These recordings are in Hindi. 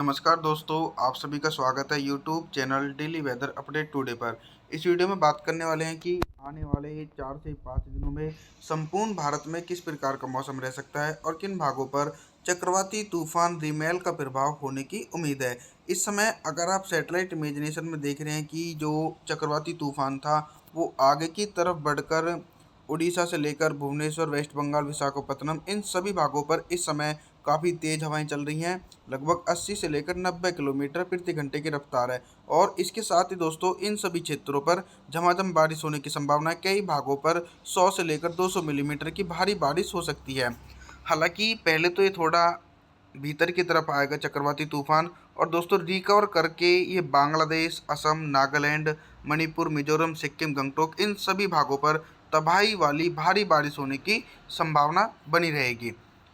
नमस्कार दोस्तों, आप सभी का स्वागत है YouTube channel daily weather update today पर। इस वीडियो में बात करने वाले हैं कि आने वाले 4 से 5 दिनों में संपूर्ण भारत में किस प्रकार का मौसम रह सकता है और किन भागों पर चक्रवाती तूफान रिमेल का प्रभाव होने की उम्मीद है। इस समय अगर आप सैटेलाइट इमेजिनेशन में देख रहे हैं कि जो चक्रवाती तूफान था वो आगे की तरफ बढ़कर उड़ीसा से लेकर भुवनेश्वर, वेस्ट बंगाल, विशाखापत्तनम इन सभी भागों पर इस समय काफ़ी तेज़ हवाएं चल रही हैं। लगभग 80 से लेकर 90 किलोमीटर प्रति घंटे की रफ्तार है और इसके साथ ही दोस्तों इन सभी क्षेत्रों पर झमाझम बारिश होने की संभावना है। कई भागों पर 100 से लेकर 200 मिलीमीटर की भारी बारिश हो सकती है। हालांकि पहले तो ये थोड़ा भीतर की तरफ आएगा चक्रवाती तूफान और दोस्तों रिकवर करके ये बांग्लादेश, असम, नागालैंड, मणिपुर, मिजोरम, सिक्किम, गंगटोक इन सभी भागों पर तबाही वाली भारी बारिश होने की संभावना बनी रहेगी।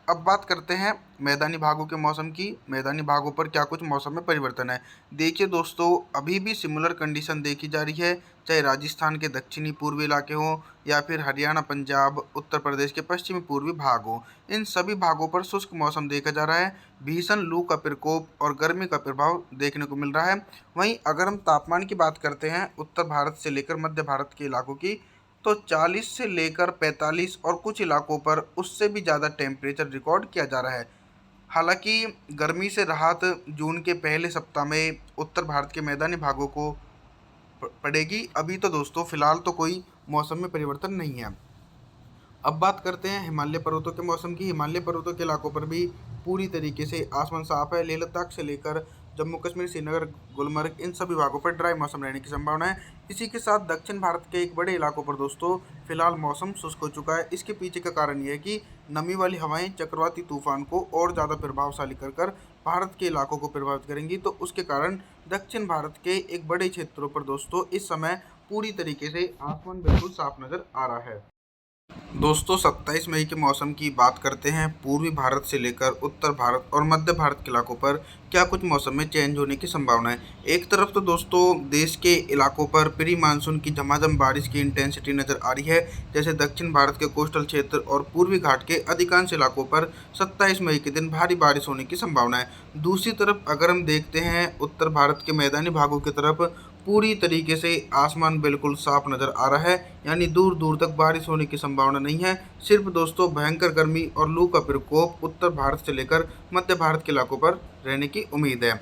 अब बात करते हैं मैदानी भागों के मौसम की। मैदानी भागों पर क्या कुछ मौसम में परिवर्तन है। देखिए दोस्तों, अभी भी सिमिलर कंडीशन देखी जा रही है, चाहे राजस्थान के दक्षिणी पूर्वी इलाके हों या फिर हरियाणा, पंजाब, उत्तर प्रदेश के पश्चिमी पूर्वी भाग हों। इन सभी भागों पर शुष्क मौसम देखा जा रहा है। भीषण लू का प्रकोप और गर्मी का प्रभाव देखने को मिल रहा है। वहीं अगर हम तापमान की बात करते हैं उत्तर भारत से लेकर मध्य भारत के इलाकों की, तो 40 से लेकर 45 और कुछ इलाकों पर उससे भी ज़्यादा टेम्परेचर रिकॉर्ड किया जा रहा है। हालांकि गर्मी से राहत जून के पहले सप्ताह में उत्तर भारत के मैदानी भागों को पड़ेगी। अभी तो दोस्तों फिलहाल तो कोई मौसम में परिवर्तन नहीं है। अब बात करते हैं हिमालय पर्वतों के मौसम की। हिमालय पर्वतों के इलाकों पर भी पूरी तरीके से आसमान साफ है। लेह लद्दाख से लेकर जम्मू कश्मीर, श्रीनगर, गुलमर्ग इन सभी भागों पर ड्राई मौसम रहने की संभावना है। इसी के साथ दक्षिण भारत के एक बड़े इलाकों पर दोस्तों फिलहाल मौसम शुष्क हो चुका है। इसके पीछे का कारण यह है कि नमी वाली हवाएं चक्रवाती तूफान को और ज़्यादा प्रभावशाली कर भारत के इलाकों को प्रभावित करेंगी। तो उसके कारण दक्षिण भारत के एक बड़े क्षेत्रों पर दोस्तों इस समय पूरी तरीके से आसमान बिल्कुल साफ नज़र आ रहा है। दोस्तों 27 मई के मौसम की बात करते हैं। पूर्वी भारत से लेकर उत्तर भारत और मध्य भारत के इलाकों पर क्या कुछ मौसम में चेंज होने की संभावना है। एक तरफ तो दोस्तों देश के इलाकों पर प्री मानसून की झमाझम बारिश की इंटेंसिटी नज़र आ रही है, जैसे दक्षिण भारत के कोस्टल क्षेत्र और पूर्वी घाट के अधिकांश इलाकों पर 27 मई के दिन भारी बारिश होने की संभावना है। दूसरी तरफ अगर हम देखते हैं उत्तर भारत के मैदानी भागों की तरफ पूरी तरीके से आसमान बिल्कुल साफ नज़र आ रहा है, यानी दूर दूर तक बारिश होने की संभावना नहीं है। सिर्फ दोस्तों भयंकर गर्मी और लू का प्रकोप उत्तर भारत से लेकर मध्य भारत के इलाकों पर रहने की उम्मीद है।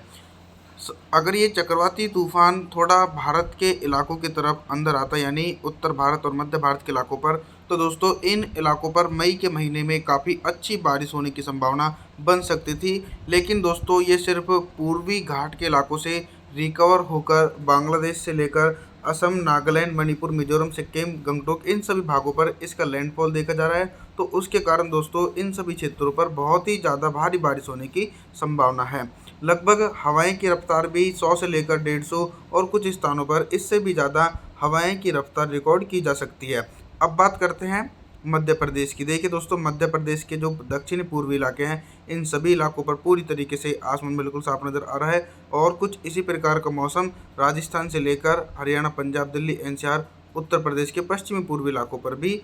अगर ये चक्रवाती तूफान थोड़ा भारत के इलाकों की तरफ अंदर आता, यानी उत्तर भारत और मध्य भारत के इलाकों पर, तो दोस्तों इन इलाकों पर मई के महीने में काफ़ी अच्छी बारिश होने की संभावना बन सकती थी। लेकिन दोस्तों ये सिर्फ पूर्वी घाट के इलाकों से रिकवर होकर बांग्लादेश से लेकर असम, नागालैंड, मणिपुर, मिजोरम, सिक्किम, गंगटोक इन सभी भागों पर इसका लैंडफॉल देखा जा रहा है। तो उसके कारण दोस्तों इन सभी क्षेत्रों पर बहुत ही ज़्यादा भारी बारिश होने की संभावना है। लगभग हवाएं की रफ्तार भी 100 से लेकर 150 और कुछ स्थानों पर इससे भी ज़्यादा हवाएं की रफ्तार रिकॉर्ड की जा सकती है। अब बात करते हैं मध्य प्रदेश की। देखिए दोस्तों मध्य प्रदेश के जो दक्षिणी पूर्वी इलाके हैं इन सभी इलाकों पर पूरी तरीके से आसमान बिल्कुल साफ नज़र आ रहा है और कुछ इसी प्रकार का मौसम राजस्थान से लेकर हरियाणा, पंजाब, दिल्ली, एनसीआर, उत्तर प्रदेश के पश्चिमी पूर्वी इलाकों पर भी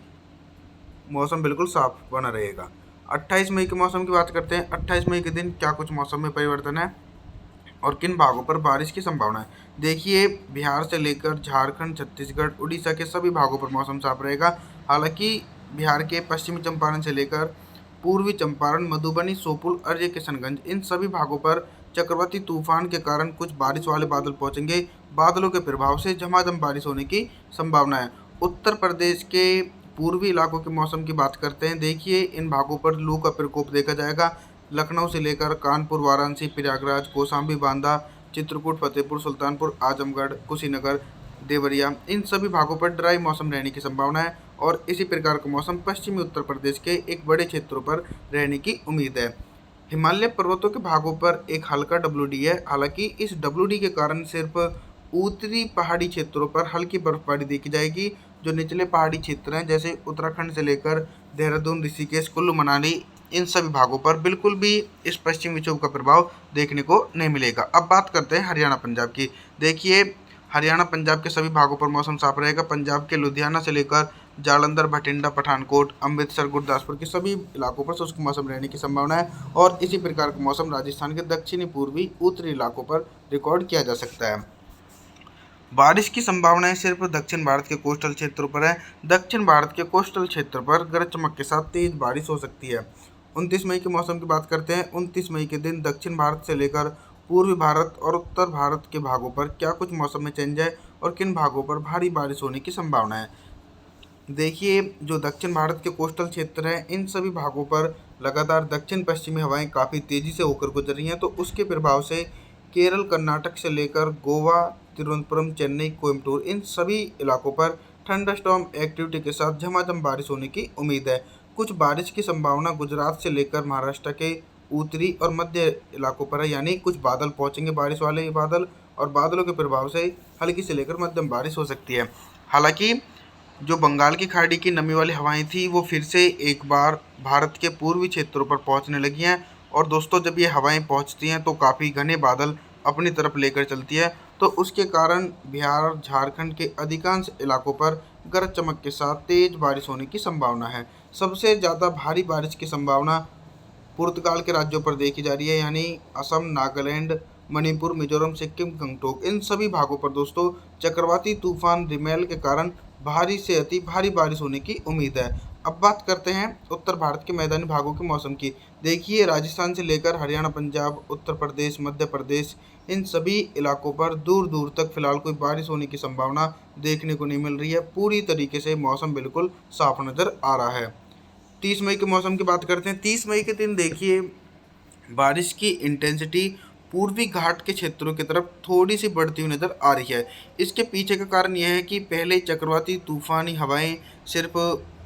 मौसम बिल्कुल साफ बना रहेगा। 28 मई के मौसम की बात करते हैं। 28 मई के दिन क्या कुछ मौसम में परिवर्तन है और किन भागों पर बारिश की संभावना है। देखिए बिहार से लेकर झारखंड, छत्तीसगढ़, उड़ीसा के सभी भागों पर मौसम साफ रहेगा। हालांकि बिहार के पश्चिमी चंपारण से लेकर पूर्वी चंपारण, मधुबनी, सोपुर, अजय किशनगंज इन सभी भागों पर चक्रवाती तूफान के कारण कुछ बारिश वाले बादल पहुंचेंगे। बादलों के प्रभाव से झमाझम बारिश होने की संभावना है। उत्तर प्रदेश के पूर्वी इलाकों के मौसम की बात करते हैं। देखिए इन भागों पर लू का प्रकोप देखा जाएगा। लखनऊ से लेकर कानपुर, वाराणसी, प्रयागराज, कौशाम्बी, बांदा, चित्रकूट, फतेहपुर, सुल्तानपुर, आजमगढ़, कुशीनगर, देवरिया इन सभी भागों पर ड्राई मौसम रहने की संभावना है और इसी प्रकार का मौसम पश्चिमी उत्तर प्रदेश के एक बड़े क्षेत्रों पर रहने की उम्मीद है। हिमालय पर्वतों के भागों पर एक हल्का डब्ल्यूडी है। हालांकि इस डब्ल्यूडी के कारण सिर्फ उत्तरी पहाड़ी क्षेत्रों पर हल्की बर्फबारी देखी जाएगी। जो निचले पहाड़ी क्षेत्र हैं जैसे उत्तराखंड से लेकर देहरादून, ऋषिकेश, कुल्लू मनाली इन सभी भागों पर बिल्कुल भी इस पश्चिमी विक्षोभ का प्रभाव देखने को नहीं मिलेगा। अब बात करते हैं हरियाणा पंजाब की। देखिए हरियाणा पंजाब के सभी भागों पर मौसम साफ रहेगा। पंजाब के लुधियाना से लेकर जालंधर, भटिंडा, पठानकोट, अमृतसर, गुरदासपुर के सभी इलाकों पर शुष्क मौसम रहने की संभावना है और इसी प्रकार का मौसम राजस्थान के दक्षिणी, पूर्वी, उत्तरी इलाकों पर रिकॉर्ड किया जा सकता है। बारिश की संभावनाएं सिर्फ दक्षिण भारत के कोस्टल क्षेत्रों पर है। दक्षिण भारत के कोस्टल क्षेत्र पर गरज चमक के साथ तेज बारिश हो सकती है। 29 मई के मौसम की बात करते हैं। 29 मई के दिन दक्षिण भारत से लेकर पूर्वी भारत और उत्तर भारत के भागों पर क्या कुछ मौसम में चेंज है और किन भागों पर भारी बारिश होने की संभावना है। देखिए, जो दक्षिण भारत के कोस्टल क्षेत्र हैं, इन सभी भागों पर लगातार दक्षिण पश्चिमी हवाएं काफ़ी तेज़ी से होकर गुजर रही हैं। तो उसके प्रभाव से केरल, कर्नाटक से लेकर गोवा, तिरुवनंतपुरम, चेन्नई, कोयम्बटूर, इन सभी इलाकों पर थंडरस्टॉर्म एक्टिविटी के साथ झमाझम बारिश होने की उम्मीद है। कुछ बारिश की संभावना गुजरात से लेकर महाराष्ट्र के उत्तरी और मध्य इलाकों पर है, यानी कुछ बादल पहुंचेंगे, बारिश वाले बादल, और बादलों के प्रभाव से हल्की से लेकर मध्यम बारिश हो सकती है। हालांकि जो बंगाल की खाड़ी की नमी वाली हवाएं थी, वो फिर से एक बार भारत के पूर्वी क्षेत्रों पर पहुंचने लगी हैं। और दोस्तों, जब ये हवाएं पहुंचती हैं तो काफ़ी घने बादल अपनी तरफ लेकर चलती है। तो उसके कारण बिहार, झारखंड के अधिकांश इलाकों पर गरज चमक के साथ तेज बारिश होने की संभावना है। सबसे ज़्यादा भारी बारिश की संभावना पुर्तगाल के राज्यों पर देखी जा रही है, यानी असम, नागालैंड, मणिपुर, मिजोरम, सिक्किम, गंगटोक, इन सभी भागों पर दोस्तों चक्रवाती तूफान रिमेल के कारण भारी से अति भारी बारिश होने की उम्मीद है। अब बात करते हैं उत्तर भारत के मैदानी भागों के मौसम की। देखिए, राजस्थान से लेकर हरियाणा, पंजाब, उत्तर प्रदेश, मध्य प्रदेश, इन सभी इलाकों पर दूर दूर तक फिलहाल कोई बारिश होने की संभावना देखने को नहीं मिल रही है। पूरी तरीके से मौसम बिल्कुल साफ नज़र आ रहा है। 30 मई के मौसम की बात करते हैं। 30 मई के दिन देखिए, बारिश की इंटेंसिटी पूर्वी घाट के क्षेत्रों की तरफ थोड़ी सी बढ़ती हुई नज़र आ रही है। इसके पीछे का कारण यह है कि पहले चक्रवाती तूफानी हवाएं सिर्फ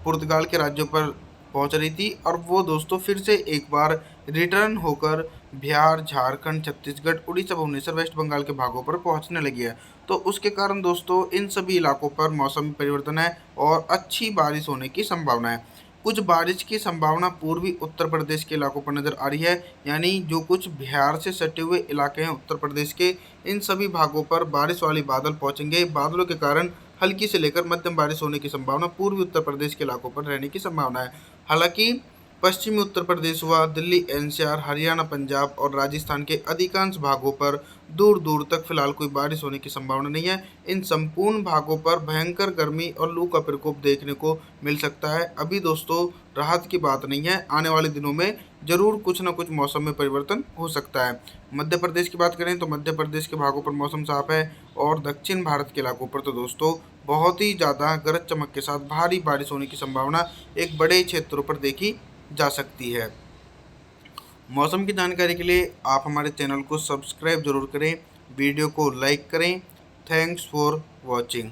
पुर्तगाल के राज्यों पर पहुंच रही थी और वो दोस्तों फिर से एक बार रिटर्न होकर बिहार, झारखंड, छत्तीसगढ़, उड़ीसा, भुवनेश्वर, वेस्ट बंगाल के भागों पर पहुंचने लगी है। तो उसके कारण दोस्तों इन सभी इलाकों पर मौसम परिवर्तन है और अच्छी बारिश होने की संभावना है। कुछ बारिश की संभावना पूर्वी उत्तर प्रदेश के इलाकों पर नज़र आ रही है, यानी जो कुछ बिहार से सटे हुए इलाके हैं उत्तर प्रदेश के, इन सभी भागों पर बारिश वाले बादल पहुंचेंगे। बादलों के कारण हल्की से लेकर मध्यम बारिश होने की संभावना पूर्वी उत्तर प्रदेश के इलाकों पर रहने की संभावना है। हालांकि पश्चिमी उत्तर प्रदेश हुआ, दिल्ली, एनसीआर, हरियाणा, पंजाब और राजस्थान के अधिकांश भागों पर दूर दूर तक फिलहाल कोई बारिश होने की संभावना नहीं है। इन संपूर्ण भागों पर भयंकर गर्मी और लू का प्रकोप देखने को मिल सकता है। अभी दोस्तों राहत की बात नहीं है, आने वाले दिनों में जरूर कुछ ना कुछ मौसम में परिवर्तन हो सकता है। मध्य प्रदेश की बात करें तो मध्य प्रदेश के भागों पर मौसम साफ है और दक्षिण भारत के इलाकों पर तो दोस्तों बहुत ही ज़्यादा गरज चमक के साथ भारी बारिश होने की संभावना एक बड़े क्षेत्रों पर देखी जा सकती है। मौसम की जानकारी के लिए आप हमारे चैनल को सब्सक्राइब जरूर करें, वीडियो को लाइक करें। Thanks for watching.